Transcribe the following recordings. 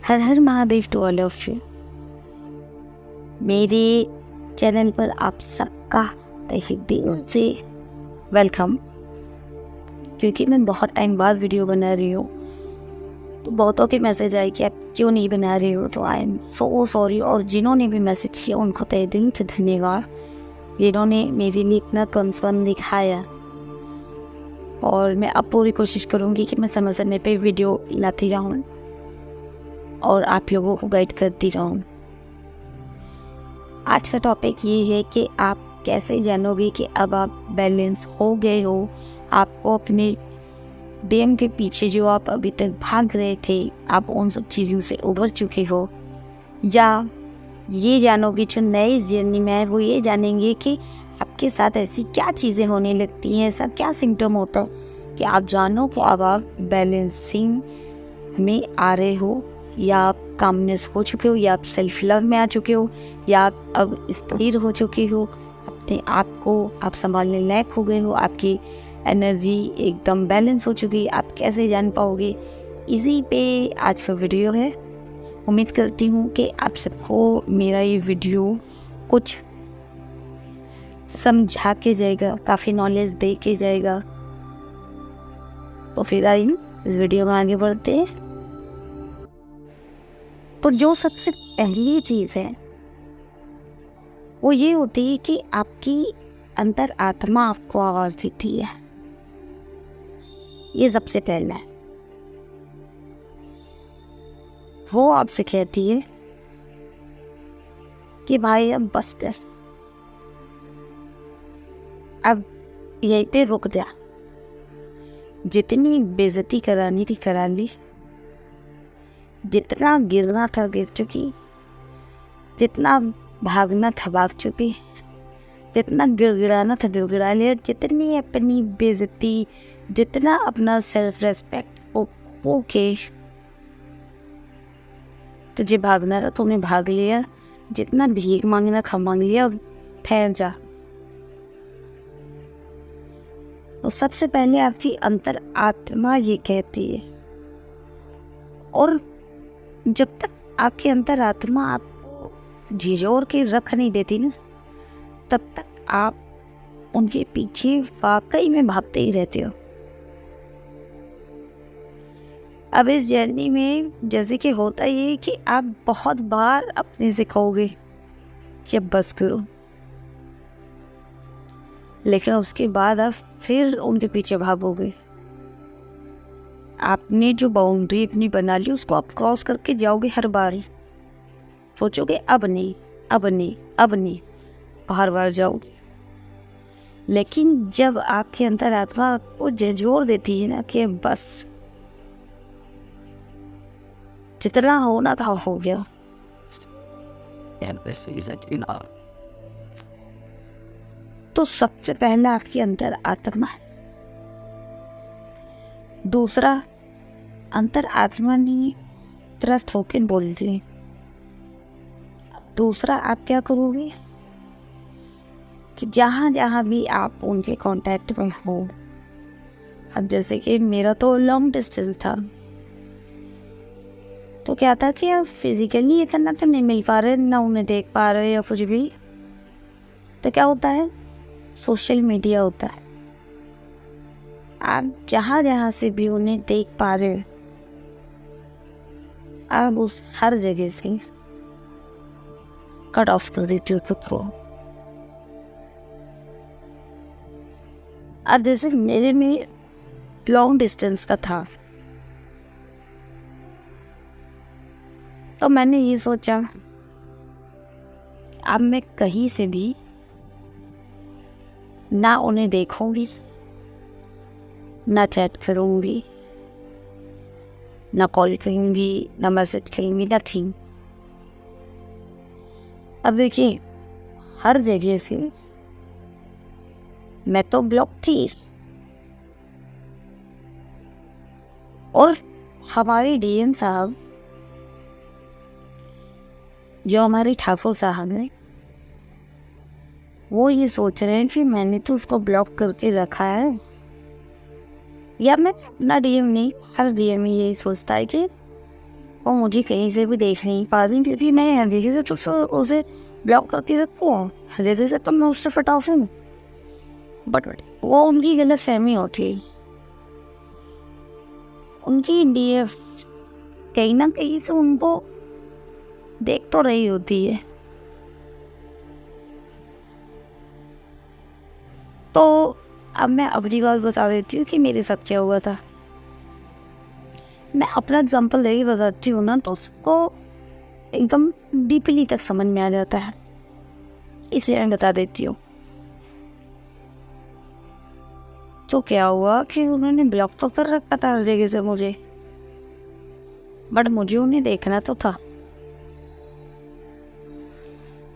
Her Har Mahadev to all of you. मेरे channel पर आप सबका तहे दिल से वेलकम। क्योंकि मैं बहुत टाइम बाद वीडियो बना रही हूँ, तो बहुतों के मैसेज आए कि आप क्यों नहीं बना रहे हो, तो आई एम सो सॉरी। और जिन्होंने भी मैसेज किया उनको तहे दिल से धन्यवाद, जिन्होंने मेरे लिए इतना कंसर्न दिखाया। और मैं अब पूरी कोशिश करूँगी कि मैं समय समय पे वीडियो लाती रहूँ और आप लोगों को गाइड करती रहूँ। आज का टॉपिक ये है कि आप कैसे जानोगे कि अब आप बैलेंस हो गए हो। आपको अपने ड्रीम के पीछे जो आप अभी तक भाग रहे थे, आप उन सब चीज़ों से उभर चुके हो। या ये जानोगे जो नए जर्नी में है, वो ये जानेंगे कि आपके साथ ऐसी क्या चीज़ें होने लगती हैं, ऐसा क्या सिम्टम होता है कि आप जानो कि अब आप बैलेंसिंग में आ रहे हो, या आप कामनेस हो चुके हो, या आप सेल्फ लव में आ चुके हो, या आप अब स्थिर हो चुके हो, अपने आप को आप संभालने लायक हो गए हो, आपकी एनर्जी एकदम बैलेंस हो चुकी है। आप कैसे जान पाओगे, इसी पे आज का वीडियो है। उम्मीद करती हूँ कि आप सबको मेरा ये वीडियो कुछ समझा के जाएगा, काफ़ी नॉलेज दे के जाएगा। तो फिर आइए इस वीडियो में आगे बढ़ते हैं। तो जो सबसे पहली चीज़ है वो ये होती है कि आपकी अंतर आत्मा आपको आवाज़ देती है। ये सबसे पहला है। वो आपसे कहती है कि भाई अब बस कर, अब यहीं पे रुक जा, जितनी बेइज्जती करानी थी करा ली, जितना गिरना था गिर चुकी, जितना भागना था भाग चुकी, जितना गिड़गिड़ाना था गिड़गिड़ा लिया, जितनी अपनी बेइज्जती, जितना अपना सेल्फ रेस्पेक्ट खो के तुझे भागना था तुमने भाग लिया, जितना भीख मांगना था मांग लिया, ठहर जा। तो सबसे पहले आपकी अंतर आत्मा ये कहती है। और जब तक आपकी अंतर आत्मा आपको झिझोर के रख नहीं देती ना, तब तक आप उनके पीछे वाकई में भागते ही रहते हो। अब इस जर्नी में जैसे कि होता ये है कि आप बहुत बार अपने से कहोगे कि अब बस करो, लेकिन उसके बाद आप फिर उनके पीछे भागोगे। आपने जो बाउंड्री अपनी बना ली उसको आप क्रॉस करके जाओगे हर बार। सोचोगे अब नहीं, अब नहीं, अब नहीं, हर बार जाओगे। लेकिन जब आपके अंतर आत्मा को झंझोर देती है ना कि बस जितना होना था हो गया, तो सबसे पहला आपकी अंतर आत्मा है। दूसरा, अंतर आत्मा ने त्रस्त होकर बोल दिए। दूसरा आप क्या करोगे कि जहाँ जहाँ भी आप उनके कांटेक्ट में हो, अब जैसे कि मेरा तो लॉन्ग डिस्टेंस था, तो क्या था कि आप फिजिकली इतना तो नहीं मिल पा रहे, ना उन्हें देख पा रहे या कुछ भी, तो क्या होता है, सोशल मीडिया होता है। आप जहाँ जहाँ से भी उन्हें देख पा रहे हो, आप उस हर जगह से कट ऑफ कर देते हो खुद को। अब जैसे मेरे में लॉन्ग डिस्टेंस का था, तो मैंने ये सोचा अब मैं कहीं से भी ना उन्हें देखूंगी, ना चैट करूंगी, ना कॉल करूंगी, ना मैसेज करूंगी, नथिंग। अब देखिए, हर जगह से मैं तो ब्लॉक थी, और हमारे डीएम साहब, जो हमारे ठाकुर साहब हैं, वो ये सोच रहे हैं कि मैंने तो उसको ब्लॉक करके रखा है, या मैं अपना डीएम नहीं, हर डीएम यही सोचता है कि वो मुझे कहीं से भी देख नहीं पा रही, क्योंकि मैं हर से तो उसे ब्लॉक करके रखूँ, हर से तो मैं उससे फटाफ हूँ। बट वो उनकी गलत फहमी होती, उनकी डीएफ कहीं ना कहीं से उनको देख तो रही होती है। तो अब मैं अपनी बात बता देती हूँ कि मेरे साथ क्या हुआ था। मैं अपना एग्जांपल देके बताती हूँ ना, तो उसको एकदम डीपली तक समझ में आ जाता है, इसलिए मैं बता देती हूँ। तो क्या हुआ कि उन्होंने ब्लॉक तो कर रखा था हर जगह से मुझे, बट मुझे उन्हें देखना तो था।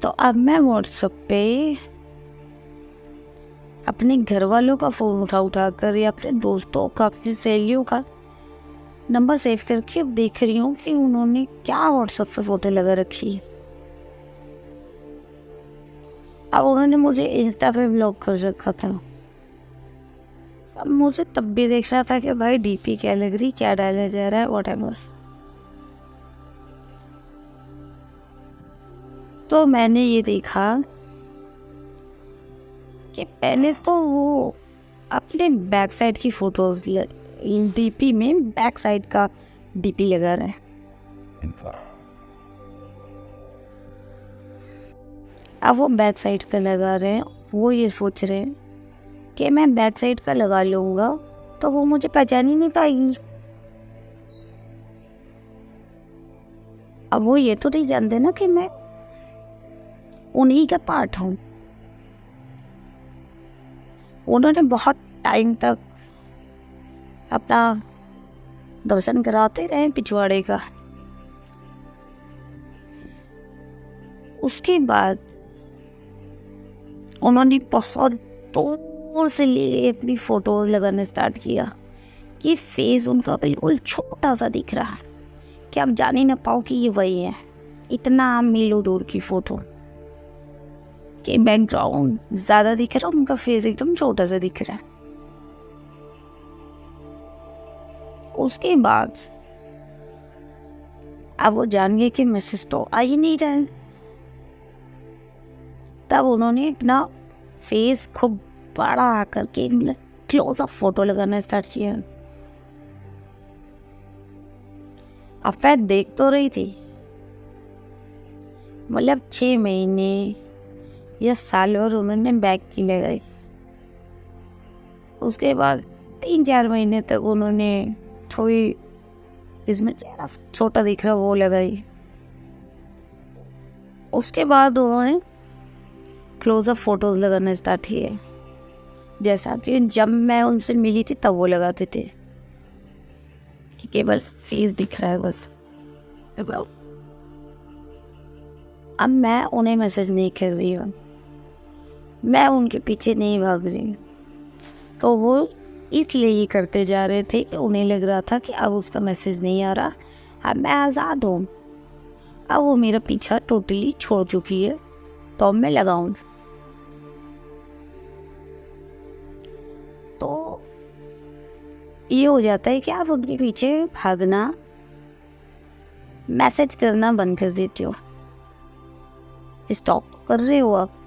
तो अब मैं व्हाट्सएप पे अपने घर वालों का फ़ोन उठा कर या अपने दोस्तों का, अपनी सहेलियों का नंबर सेव करके अब देख रही हूँ कि उन्होंने क्या व्हाट्सएप पे फ़ोटो लगा रखी है। अब उन्होंने मुझे इंस्टा पे ब्लॉक कर रखा था। अब मुझे तब भी देख रहा था कि भाई डीपी क्या लग रही, क्या डाला जा रहा है, व्हाटएवर। तो मैंने ये देखा कि पहले तो वो अपने बैक साइड की फोटोज डीपी में बैक साइड का डीपी लगा रहे हैं। अब वो बैक साइड का लगा रहे हैं, वो ये सोच रहे हैं कि मैं बैक साइड का लगा लूँगा तो वो मुझे पहचान ही नहीं पाएगी। अब वो ये तो नहीं जानते ना कि मैं उन्हीं का पार्ट हूँ। उन्होंने बहुत टाइम तक अपना दर्शन कराते रहे पिछवाड़े का। उसके बाद उन्होंने बहुत दूर से ले अपनी फोटोज लगाना स्टार्ट किया कि फेस उनका बिल्कुल छोटा सा दिख रहा है कि आप जान ही ना पाओ कि ये वही है। इतना मीलों दूर की फोटो कि बैकग्राउंड ज़्यादा दिख रहा है, उनका फेस एकदम छोटा सा दिख रहा है। उसके बाद अब वो जान गए कि मैसेज तो आ ही नहीं रहा है। तब उन्होंने अपना फेस खूब बड़ा करके क्लोज अप फोटो लगाना स्टार्ट किया। अब मैं देख तो रही थी, मतलब 6 महीने या साल और उन्होंने बैक की लगाई। उसके बाद 3-4 महीने तक उन्होंने थोड़ी जिसमें चेहरा छोटा दिख रहा वो लगाई। उसके बाद उन्होंने क्लोजअप फोटोज लगाना स्टार्ट किए, जैसा कि जब मैं उनसे मिली थी तब वो लगाते थे कि केवल फेस दिख रहा है बस। अब मैं उन्हें मैसेज नहीं कर रही हूँ, मैं उनके पीछे नहीं भाग रही। तो वो इसलिए ये करते जा रहे थे कि उन्हें लग रहा था कि अब उसका मैसेज नहीं आ रहा, अब मैं आज़ाद हूँ, अब वो मेरा पीछा टोटली छोड़ चुकी है, तो अब मैं लगाऊँ। तो ये हो जाता है कि आप उनके पीछे भागना, मैसेज करना बंद कर देते हो। स्टॉप तो कर रहे हो आप,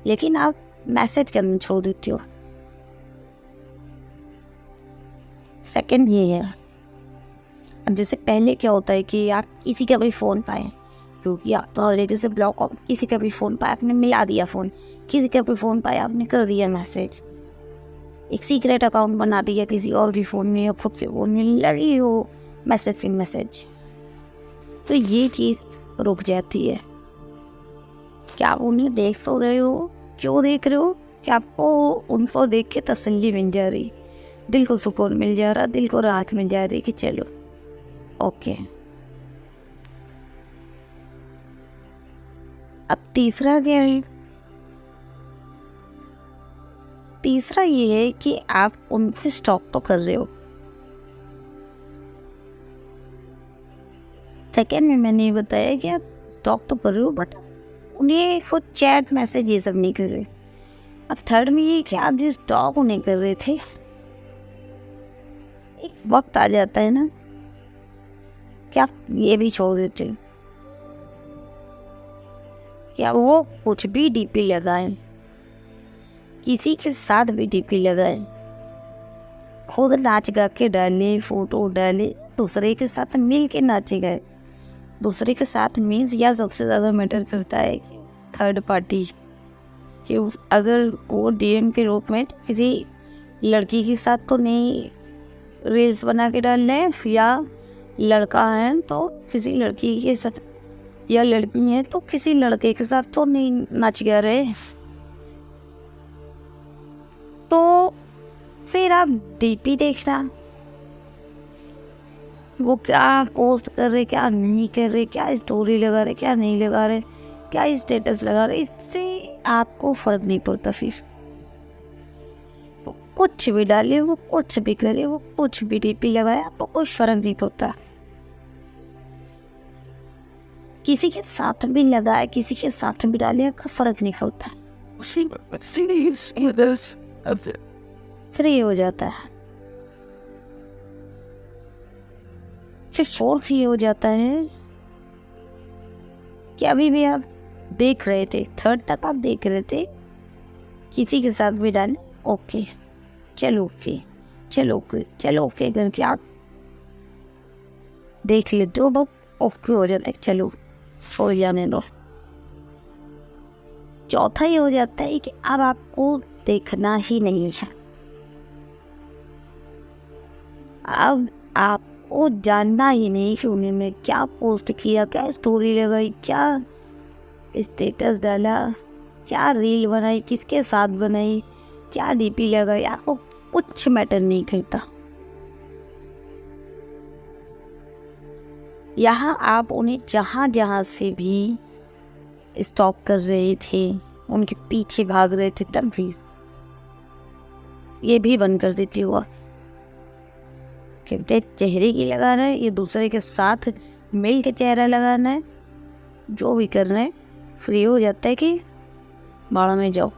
लेकिन आप मैसेज करना छोड़ देते हो। सेकंड ये है, अब जैसे पहले क्या होता है कि आप किसी का भी फ़ोन पाए, क्योंकि आप तो ऑलरेडी से ब्लॉक हो, किसी का भी फ़ोन पाया आपने मिला दिया फ़ोन, किसी का भी फ़ोन पाया आपने कर दिया मैसेज, एक सीक्रेट अकाउंट बना दिया किसी और के फ़ोन में या खुद के फ़ोन में, लगी हो मैसेज। तो ये चीज़ रुक जाती है कि आप उन्हें देख तो रहे हो, क्यों देख रहे हो कि आपको उनको देख के तसल्ली मिल जा रही, दिल को सुकून मिल जा रहा, दिल को राहत मिल जा रही कि चलो ओके। अब तीसरा क्या है? तीसरा ये है कि आप उनको स्टॉप तो कर रहे हो। सेकेंड में मैंने ये बताया कि आप स्टॉप तो कर रहे हो, बट उन्हें खुद चैट मैसेज ये सब नहीं कर रहे। अब थर्ड में ये कि आप जो स्टॉप उन्हें कर रहे थे, एक वक्त आ जाता है ना क्या ये भी छोड़ देते? क्या वो कुछ भी डीपी लगाए, किसी के साथ भी डीपी लगाए, खुद नाच गा के डाले, फोटो डाले, दूसरे के साथ मिल के नाचे गए? दूसरे के साथ मीन्स या सबसे ज़्यादा मैटर करता है कि थर्ड पार्टी, कि अगर वो डीएम के रूप में किसी लड़की के साथ तो नहीं रील्स बना के डाल रहे हैं, या लड़का है तो किसी लड़की के साथ, या लड़की है तो किसी लड़के के साथ तो नहीं नाच गा रहे। तो फिर आप डीपी देखना, वो क्या पोस्ट कर रहे, क्या नहीं कर रहे, क्या स्टोरी लगा रहे, क्या नहीं लगा रहे, क्या स्टेटस लगा रहे, इससे आपको फर्क नहीं पड़ता। फिर वो कुछ भी डाले, वो कुछ भी करे, वो कुछ भी डीपी लगाए, आपको कोई फर्क नहीं पड़ता। किसी के साथ भी लगाए, किसी के साथ भी डाले, आपका फर्क नहीं पड़ता, फ्री हो जाता है। फिर फोर्थ ये हो जाता है कि अभी भी आप देख रहे थे, थर्ड तक आप देख रहे थे, किसी के साथ भी डाले, ओके चलो ओके, चलो ओके, चलो ओके करके आप देख लेते हो, वो ओके हो जाता है, चलो छोड़ जाने दो। चौथा ये हो जाता है कि अब आपको देखना ही नहीं है, अब आपको जानना ही नहीं कि उन्होंने क्या पोस्ट किया, क्या स्टोरी लगाई, क्या स्टेटस डाला, क्या रील बनाई, किसके साथ बनाई, क्या डीपी लगाई, आपको कुछ मैटर नहीं करता। यहाँ आप उन्हें जहाँ जहाँ से भी स्टॉक कर रहे थे, उनके पीछे भाग रहे थे, तब भी ये भी बंद कर देती हुआ कहते चेहरे की लगाना है, ये दूसरे के साथ मिल के चेहरा लगाना है, जो भी कर रहे हैं फ्री हो जाता है कि बाड़ा में जाओ।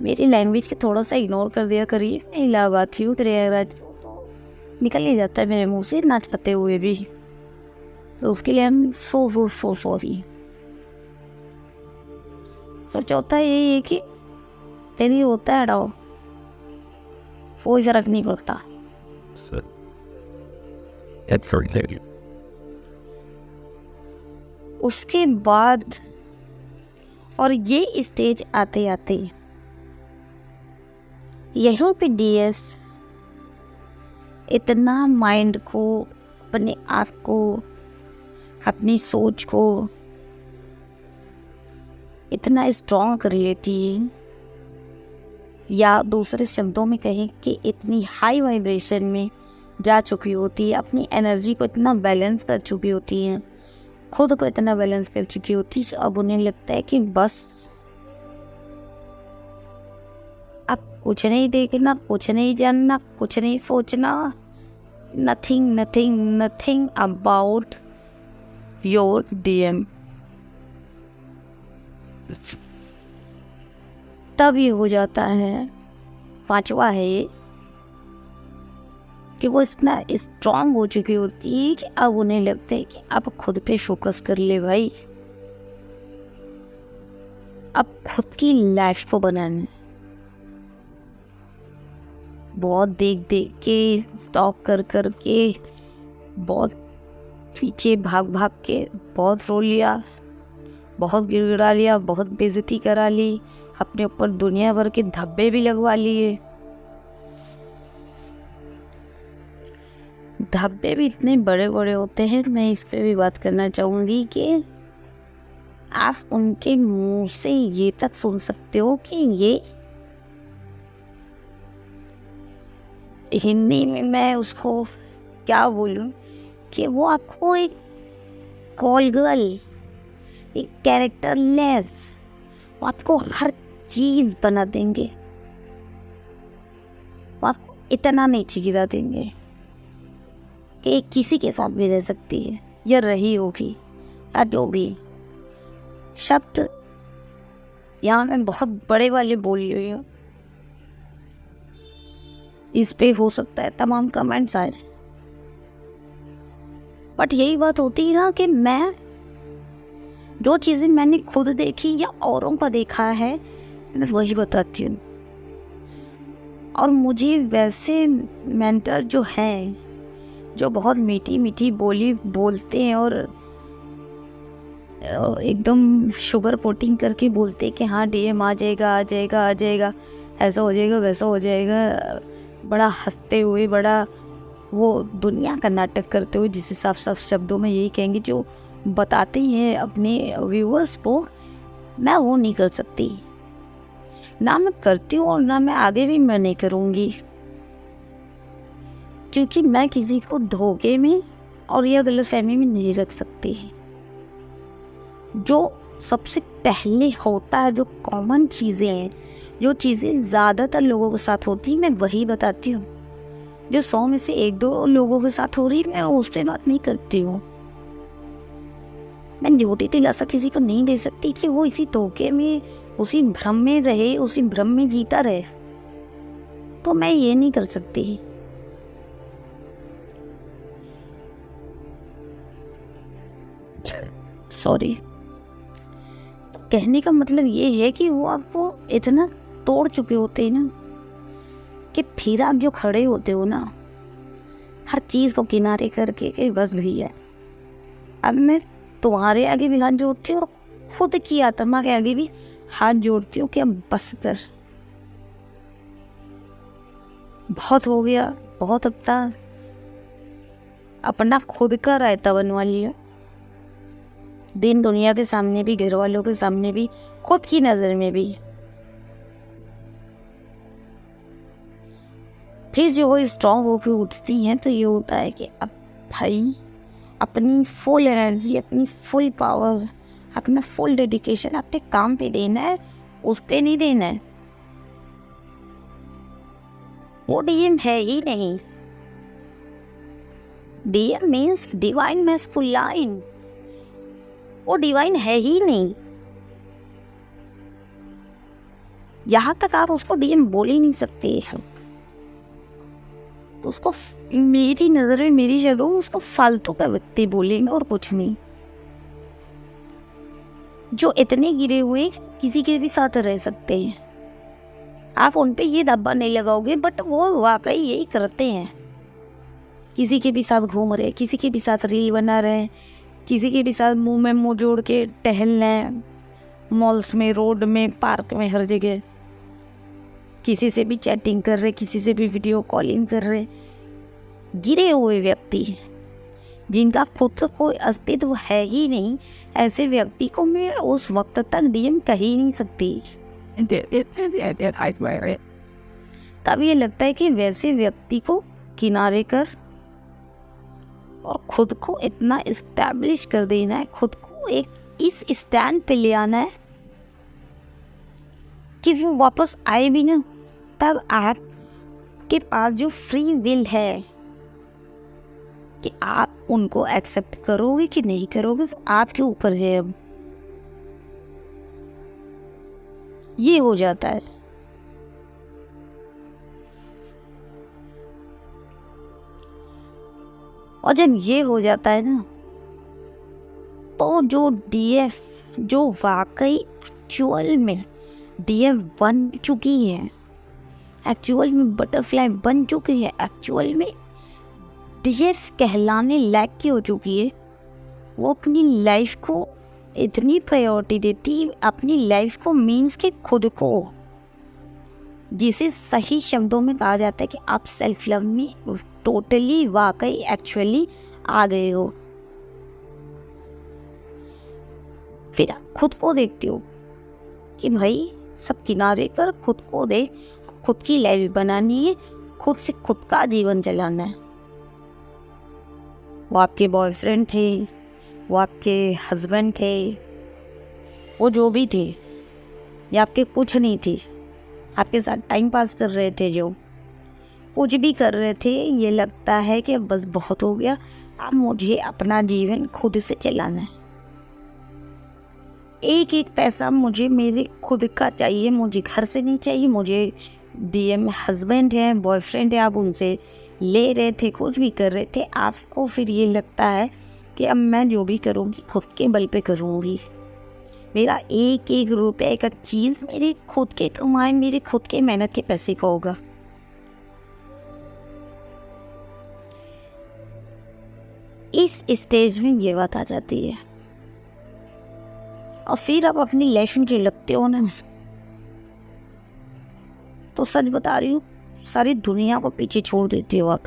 मेरी लैंग्वेज के थोड़ा सा इग्नोर कर दिया करिए, मैं इलाहाबाद की हूँ, प्रयागराज तो निकल ही जाता है मेरे मुंह से ना चाहते हुए भी, तो उसके लिए हम सो सॉरी। तो चौथा यही है कि तेरी होता है डाओ, कोई फर्क नहीं पड़ता। उसके बाद और ये स्टेज आते आते यहीं पे डीएस इतना माइंड को, अपने आप को, अपनी सोच को इतना स्ट्रॉन्ग कर लेती है, या दूसरे शब्दों में कहें कि इतनी हाई वाइब्रेशन में जा चुकी होती है, अपनी एनर्जी को इतना बैलेंस कर चुकी होती है, खुद को इतना बैलेंस कर चुकी होती है, अब उन्हें लगता है कि बस अब कुछ नहीं देखना, कुछ नहीं जानना, कुछ नहीं सोचना, नथिंग अबाउट योर डीएम। तब ये हो जाता है, पांचवा है ये, कि वो इतना स्ट्रांग हो चुकी होती है कि अब उन्हें लगता है कि अब खुद पे फोकस कर ले भाई, अब खुद की लाइफ को बनाना। बहुत देख के, स्टॉक कर के, बहुत पीछे भाग के, बहुत रो लिया, बहुत गिड़गिड़ा लिया, बहुत बेइज्जती करा ली, अपने ऊपर दुनिया भर के धब्बे भी लगवा लिए। धब्बे भी इतने बड़े बड़े होते हैं, मैं इस पे भी बात करना चाहूँगी कि आप उनके मुंह से ये तक सुन सकते हो कि ये, हिंदी में मैं उसको क्या बोलूँ, कि वो आपको एक कॉल गर्ल, एक कैरेक्टरलेस, वो आपको हर चीज़ बना देंगे, वो आपको इतना नीचे गिरा देंगे कि किसी के साथ भी रह सकती है या रही होगी, या जो भी शब्द यहाँ मैं बहुत बड़े वाले बोल रही हूँ, इस पे हो सकता है तमाम कमेंट्स आए, बट यही बात होती है ना कि मैं जो चीज़ें मैंने खुद देखी या औरों का देखा है मैं वही बताती हूँ। और मुझे वैसे मेंटर जो हैं, जो बहुत मीठी मीठी बोली बोलते हैं और एकदम शुगर कोटिंग करके बोलते हैं कि हाँ डीएम आ जाएगा आ जाएगा आ जाएगा, ऐसा हो जाएगा वैसा हो जाएगा, बड़ा हंसते हुए, बड़ा वो दुनिया का नाटक करते हुए, जिसे साफ साफ शब्दों में यही कहेंगे, जो बताते हैं अपने व्यूअर्स को, मैं वो नहीं कर सकती। ना मैं करती हूँ और ना मैं आगे भी मैं नहीं करूँगी, क्योंकि मैं किसी को धोखे में और या गलतफहमी में नहीं रख सकती। जो सबसे पहले होता है, जो कॉमन चीज़ें हैं, जो चीज़ें ज़्यादातर लोगों के साथ होती हैं, मैं वही बताती हूँ। जो 100 में से 1-2 लोगों के साथ हो रही है, मैं उस पर बात नहीं करती हूँ। मैं झूठी दिलासा किसी को नहीं दे सकती कि वो इसी धोखे में, उसी भ्रम में रहे, उसी भ्रम में जीता रहे, तो मैं ये नहीं कर सकती। सॉरी। कहने का मतलब ये है कि वो आपको इतना तोड़ चुके होते हैं ना, कि फिर आप जो खड़े होते हो ना, हर चीज़ को किनारे करके कि बस भैया अब मैं तुम्हारे आगे भी हाथ जोड़ती हूँ और खुद की आत्मा के आगे भी हाथ जोड़ती हूँ कि अब बस कर, बहुत हो गया, बहुत अब तक अपना खुद का रायता बनवा लिया, दिन दुनिया के सामने भी, घर वालों के सामने भी, खुद की नज़र में भी। फिर जो वो स्ट्रॉन्ग होकर उठती हैं तो ये होता है कि अब भाई अपनी फुल एनर्जी, अपनी फुल पावर, अपना फुल डेडिकेशन अपने काम पे देना है, उस पे नहीं देना है। वो डीएम है ही नहीं। डीएम मीन्स डिवाइन मैस्कुलाइन, वो डिवाइन है ही नहीं। यहाँ तक आप उसको डीएम बोल ही नहीं सकते। तो उसको मेरी नज़र में, मेरी जगह उसको फालतू का व्यक्ति बोलेंगे और कुछ नहीं। जो इतने गिरे हुए किसी के भी साथ रह सकते हैं, आप उन पे ये दब्बा नहीं लगाओगे, बट वो वाकई यही करते हैं। किसी के भी साथ घूम रहे, किसी के भी साथ रील बना रहे, किसी के भी साथ मुंह में मुंह जोड़ के टहल रहे, मॉल्स में, रोड में, पार्क में, हर जगह किसी से भी चैटिंग कर रहे, किसी से भी वीडियो कॉलिंग कर रहे। गिरे हुए व्यक्ति जिनका खुद कोई अस्तित्व है ही नहीं, ऐसे व्यक्ति को मैं उस वक्त तक डीएम कह ही नहीं सकती। तब ये लगता है कि वैसे व्यक्ति को किनारे कर और खुद को इतना इस्टेब्लिश कर देना है, खुद को एक इस स्टैंड पे ले आना है कि वो वापस आए भी ना। तब आपके पास जो फ्री विल है कि आप उनको एक्सेप्ट करोगे कि नहीं करोगे, तो आपके ऊपर है। अब ये हो जाता है। और जब ये हो जाता है ना, तो जो डीएफ, जो वाकई एक्चुअल में डीएफ बन चुकी है, एक्चुअल में बटरफ्लाई बन चुकी है, एक्चुअल में डीएफ कहलाने लायक की हो चुकी है, वो अपनी लाइफ को इतनी प्रायोरिटी देती है, अपनी लाइफ को मीन्स के खुद को, जिसे सही शब्दों में कहा जाता है कि आप सेल्फ लव में टोटली वाकई एक्चुअली आ गए हो। फिर आप खुद को देखते हो कि भाई सब किनारे कर, खुद को देख, खुद की लाइफ बनानी है, खुद से खुद का जीवन चलाना है। वो आपके बॉयफ्रेंड थे, वो आपके हस्बैंड थे, वो जो भी थे, या आपके कुछ नहीं थे, आपके साथ टाइम पास कर रहे थे, जो कुछ भी कर रहे थे, ये लगता है कि बस बहुत हो गया, अब मुझे अपना जीवन खुद से चलाना है, एक एक पैसा मुझे मेरे खुद का चाहिए, मुझे घर से नहीं चाहिए। मुझे डीएम हस्बैंड है, बॉयफ्रेंड है, आप उनसे ले रहे थे, कुछ भी कर रहे थे, आपको फिर ये लगता है कि अब मैं जो भी करूँगी खुद के बल पे करूँगी। मेरा एक एक रुपए का चीज़ मेरे खुद के कमाए, मेरे खुद के मेहनत के पैसे का होगा। इस स्टेज में ये बात आ जाती है और फिर आप अपनी लाइफ में जो लगते हो ना, तो सच बता रही हूँ, सारी दुनिया को पीछे छोड़ देते हो आप।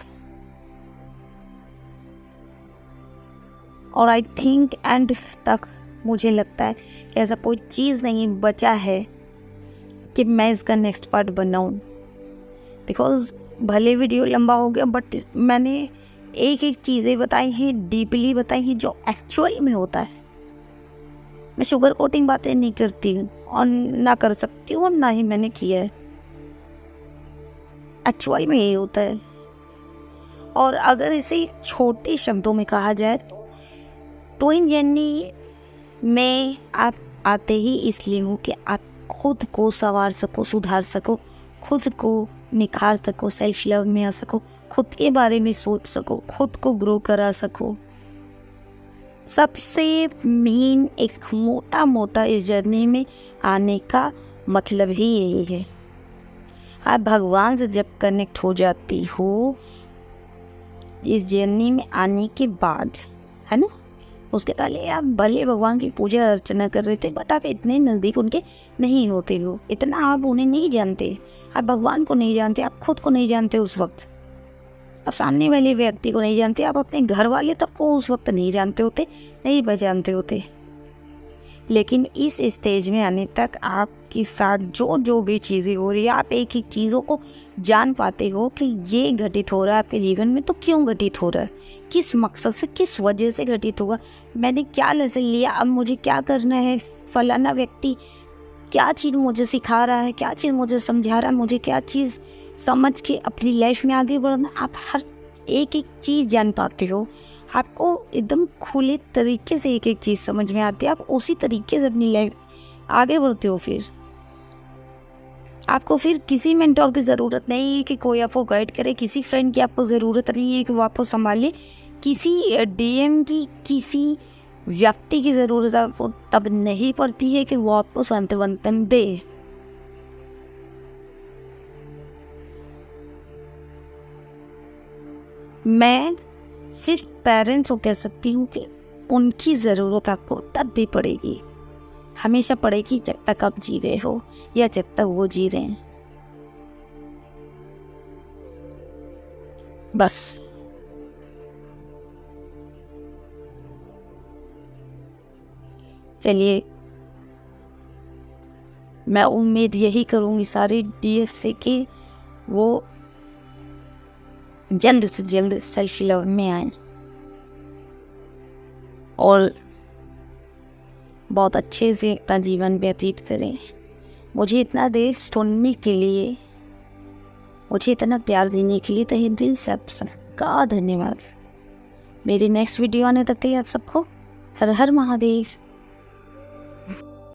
और आई थिंक एंड तक मुझे लगता है कि ऐसा कोई चीज़ नहीं बचा है कि मैं इसका नेक्स्ट पार्ट बनाऊँ। बिकॉज भले वीडियो लंबा हो गया, बट मैंने एक एक चीज़ें बताई हैं, डीपली बताई हैं जो एक्चुअल में होता है। मैं शुगर कोटिंग बातें नहीं करती हूँ और ना कर सकती हूँ और ना ही मैंने किया है। एक्चुअल में यही होता है। और अगर इसे छोटे शब्दों में कहा जाए तो ट्विन जर्नी में आप आते ही इसलिए हो कि आप खुद को संवार सको, सुधार सको, खुद को निखार सको, सेल्फ लव में आ सको, खुद के बारे में सोच सको, खुद को ग्रो करा सको। सबसे मेन एक मोटा इस जर्नी में आने का मतलब ही यही है। आप भगवान से जब कनेक्ट हो जाती हो इस जर्नी में आने के बाद, है ना, उसके पहले आप भले भगवान की पूजा अर्चना कर रहे थे, बट आप इतने नज़दीक उनके नहीं होते हो, इतना आप उन्हें नहीं जानते, आप भगवान को नहीं जानते, आप खुद को नहीं जानते उस वक्त, आप सामने वाले व्यक्ति को नहीं जानते, आप अपने घर वाले तक को उस वक्त नहीं जानते होते, नहीं पहचानते होते। लेकिन इस स्टेज में आने तक आपके साथ जो भी चीज़ें हो रही है, आप एक एक चीज़ों को जान पाते हो कि ये घटित हो रहा है आपके जीवन में, तो क्यों घटित हो रहा है, किस मकसद से, किस वजह से घटित होगा, मैंने क्या लेसन लिया, अब मुझे क्या करना है, फलाना व्यक्ति क्या चीज़ मुझे सिखा रहा है, क्या चीज़ मुझे समझा रहा है, मुझे क्या चीज़ समझ के अपनी लाइफ में आगे बढ़ना। आप हर एक एक चीज़ जान पाते हो, आपको एकदम खुले तरीके से एक एक चीज़ समझ में आती है, आप उसी तरीके से अपनी लाइफ आगे बढ़ते हो। फिर आपको फिर किसी मेंटोर की ज़रूरत नहीं है कि कोई आपको गाइड करे, किसी फ्रेंड की आपको ज़रूरत नहीं है कि वो आपको संभाले, किसी डीएम की, किसी व्यक्ति की ज़रूरत आपको तब नहीं पड़ती है कि वो आपको सांत्वना दे। मैं सिर्फ पेरेंट्स को कह सकती हूँ कि उनकी ज़रूरत आपको तब भी पड़ेगी, हमेशा पड़ेगी, जब तक आप जी रहे हो या जब तक वो जी रहे हैं। बस चलिए, मैं उम्मीद यही करूँगी सारे डीएफ से कि वो जल्द से जल्द सेल्फ लव में आए और बहुत अच्छे से अपना जीवन व्यतीत करें। मुझे इतना देर सुनने के लिए, मुझे इतना प्यार देने के लिए तहे दिल से आप सबका धन्यवाद। मेरी नेक्स्ट वीडियो आने तक के लिए आप सबको हर हर महादेव।